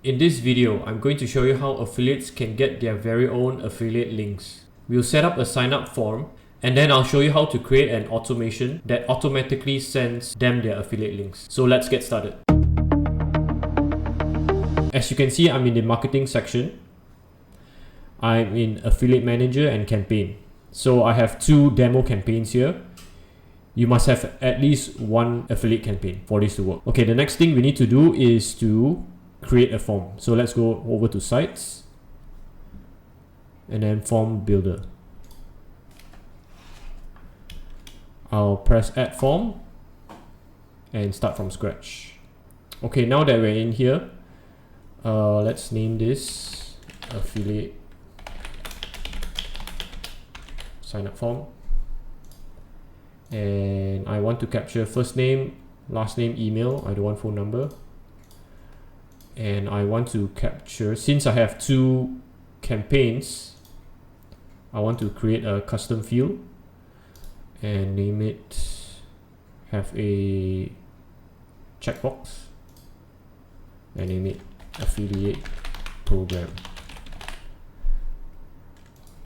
In this video, I'm going to show you how affiliates can get their very own affiliate links. We'll set up a sign up form and then I'll show you how to create an automation that automatically sends them their affiliate links. So let's get started. As you can see, I'm in the marketing section. I'm in affiliate manager and campaign. So I have two demo campaigns here. You must have at least one affiliate campaign for this to work. Okay, the next thing we need to do is to create a form. So let's go over to sites and then form builder. I'll press add form and start from scratch. Okay, now that we're in here, let's name this affiliate sign up form. And I want to capture first name, last name, email. I don't want phone number. And I want to capture, since I have two campaigns, I want to create a custom field and name it, have a checkbox and name it affiliate program.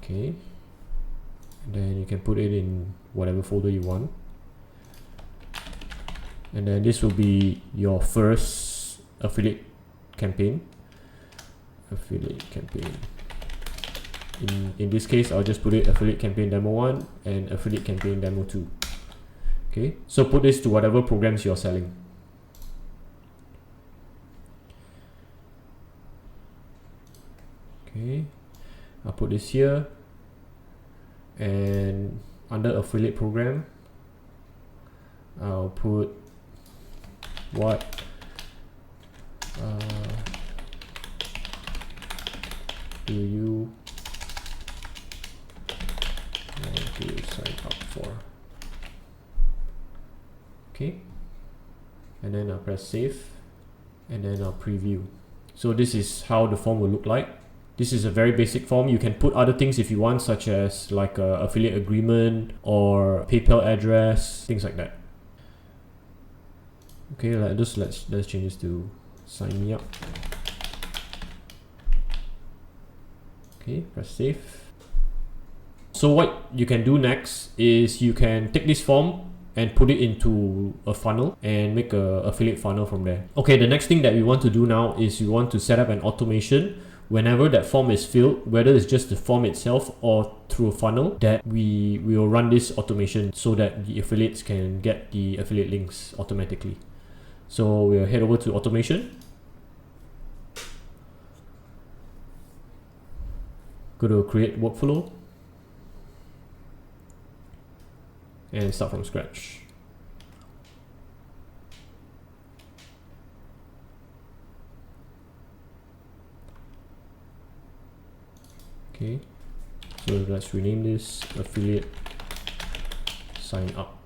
Okay, and then you can put it in whatever folder you want, and then this will be your first affiliate campaign. In this case, I'll just put it affiliate campaign demo 1 and affiliate campaign demo 2. Okay, so put this to whatever programs you're selling. Okay, I'll put this here, and under affiliate program, I'll put what do you want to sign up for? Okay, and then I'll press save and then I'll preview. So this is how the form will look like. This is a very basic form. You can put other things if you want, such as like a affiliate agreement or PayPal address, things like that. Okay, let's change this to sign me up. Okay, press save. So what you can do next is you can take this form and put it into a funnel and make a affiliate funnel from there. Okay, the next thing that we want to do now is we want to set up an automation whenever that form is filled, whether it's just the form itself or through a funnel, that we will run this automation so that the affiliates can get the affiliate links automatically. So we'll head over to automation. Go to create workflow and start from scratch. Okay, so let's rename this affiliate sign up.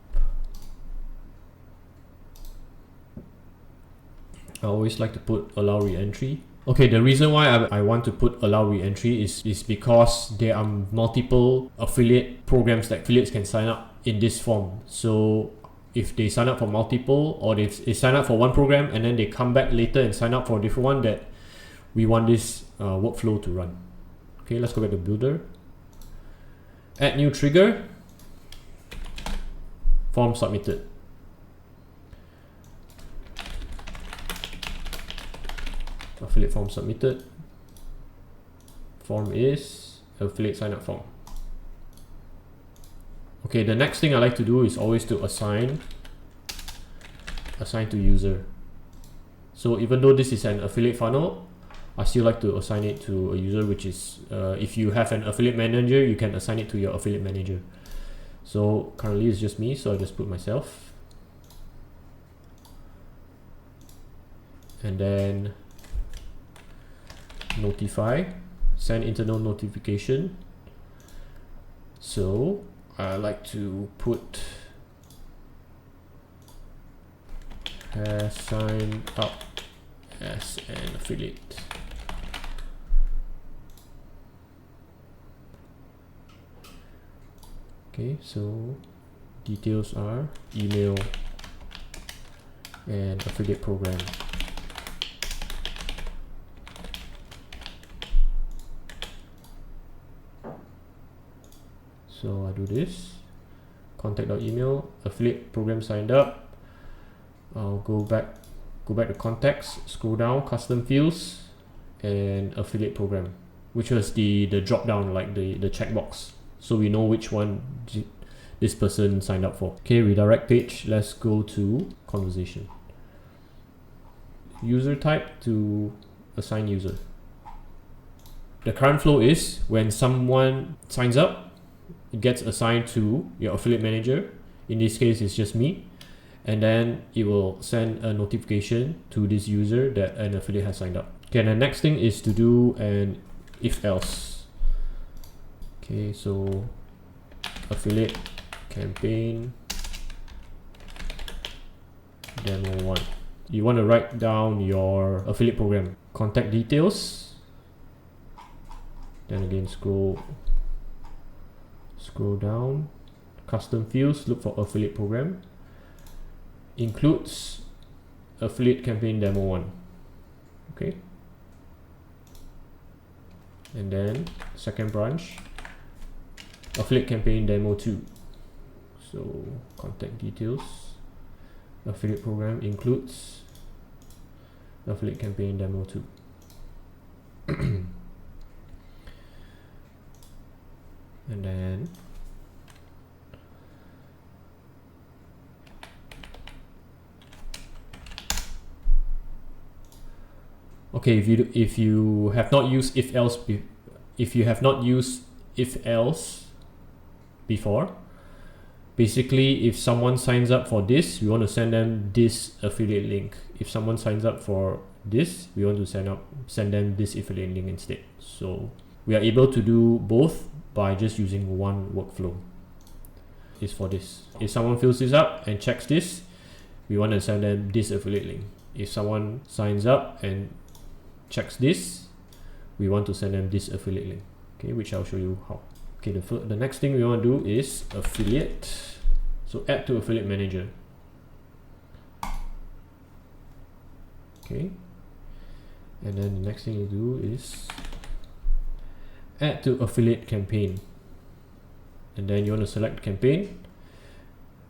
I always like to put allow re-entry. Okay, the reason why I want to put allow re-entry is because there are multiple affiliate programs that affiliates can sign up in this form. So if they sign up for multiple, or they sign up for one program and then they come back later and sign up for a different one, that we want this workflow to run. Okay, let's go back to builder. Add new trigger. Form submitted. Affiliate form submitted. Form is affiliate sign up form. Okay, the next thing I like to do is always to assign to user. So even though this is an affiliate funnel, I still like to assign it to a user, which is if you have an affiliate manager, you can assign it to your affiliate manager. So currently it's just me, so I just put myself, and then notify, send internal notification. So I like to put has signed up as an affiliate. Okay, so details are email and affiliate program. So I do this, contact.email, affiliate program signed up. I'll go back to contacts, scroll down, custom fields, and affiliate program, which was the drop down, like the checkbox, so we know which one this person signed up for. Okay, redirect page. Let's go to conversation. User type to assign user. The current flow is when someone signs up, it gets assigned to your affiliate manager. In this case, it's just me. And then it will send a notification to this user that an affiliate has signed up. Okay, and the next thing is to do an if else. Okay, so affiliate campaign demo 1. You want to write down your affiliate program, contact details, then again scroll down, custom fields, look for affiliate program, includes affiliate campaign demo 1. Okay, and then second branch, affiliate campaign demo 2. So contact details, affiliate program includes affiliate campaign demo 2. And then okay, if you have not used if else before, basically if someone signs up for this, we want to send them this affiliate link. If someone signs up for this, we want to send them this affiliate link instead. So we are able to do both by just using one workflow. Is for this. If someone fills this up and checks this, we want to send them this affiliate link. If someone signs up and checks this, we want to send them this affiliate link. Okay, which I'll show you how. Okay, the next thing we want to do is affiliate. So add to affiliate manager. Okay, and then the next thing you do is add to affiliate campaign, and then you want to select campaign,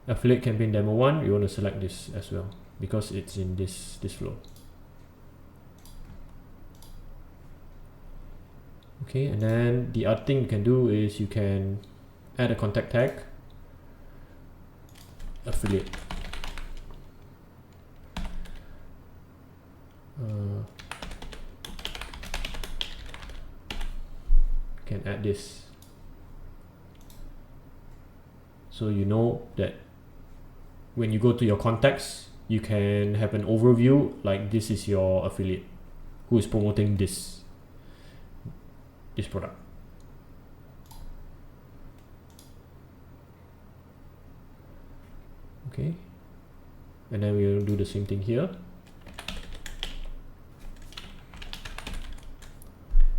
affiliate campaign demo 1. You want to select this as well because it's in this flow. Okay, and then the other thing you can do is you can add a contact tag, affiliate. Can add this, so you know that when you go to your contacts, you can have an overview like this is your affiliate who is promoting this product. Okay, and then we will do the same thing here.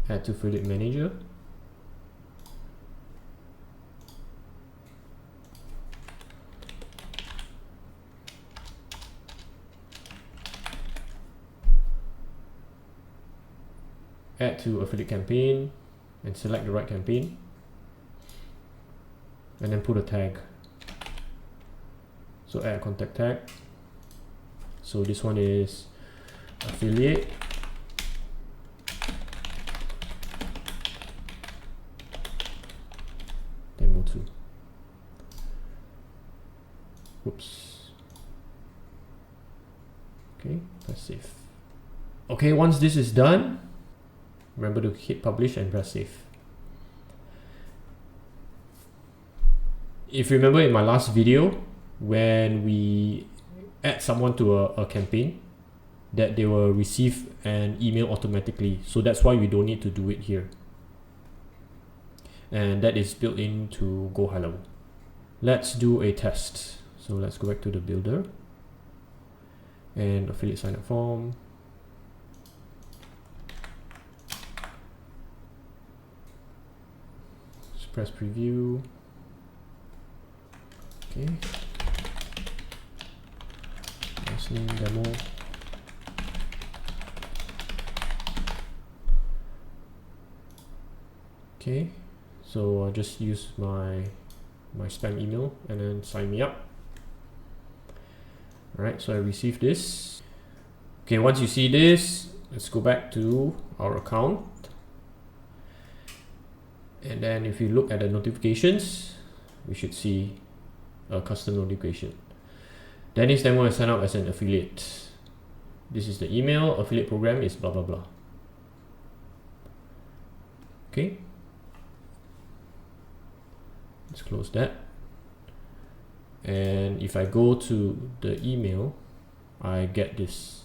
Add to affiliate manager. Add to affiliate campaign and select the right campaign, and then put a tag. So add a contact tag. So this one is affiliate demo 2. Whoops. Okay, press save. Okay, once this is done, remember to hit publish and press save. If you remember in my last video, when we add someone to a campaign, that they will receive an email automatically. So that's why we don't need to do it here. And that is built into GoHighLevel. Let's do a test. So let's go back to the builder and affiliate sign up form. Press preview. Okay. Last name demo. Okay. So I'll just use my my spam email and then sign me up. Alright, so I received this. Okay, once you see this, let's go back to our account. And then if you look at the notifications, we should see a custom notification. Dennis then want to sign up as an affiliate. This is the email, affiliate program is blah blah blah. Okay. Let's close that. And if I go to the email, I get this.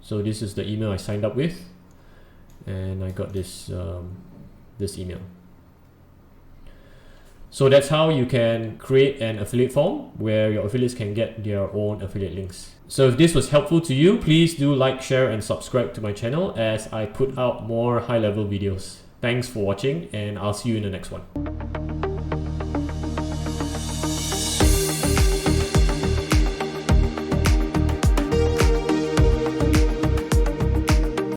So this is the email I signed up with, and I got this this email. So that's how you can create an affiliate form where your affiliates can get their own affiliate links. So if this was helpful to you, please do like, share, and subscribe to my channel as I put out more high-level videos. Thanks for watching, and I'll see you in the next one.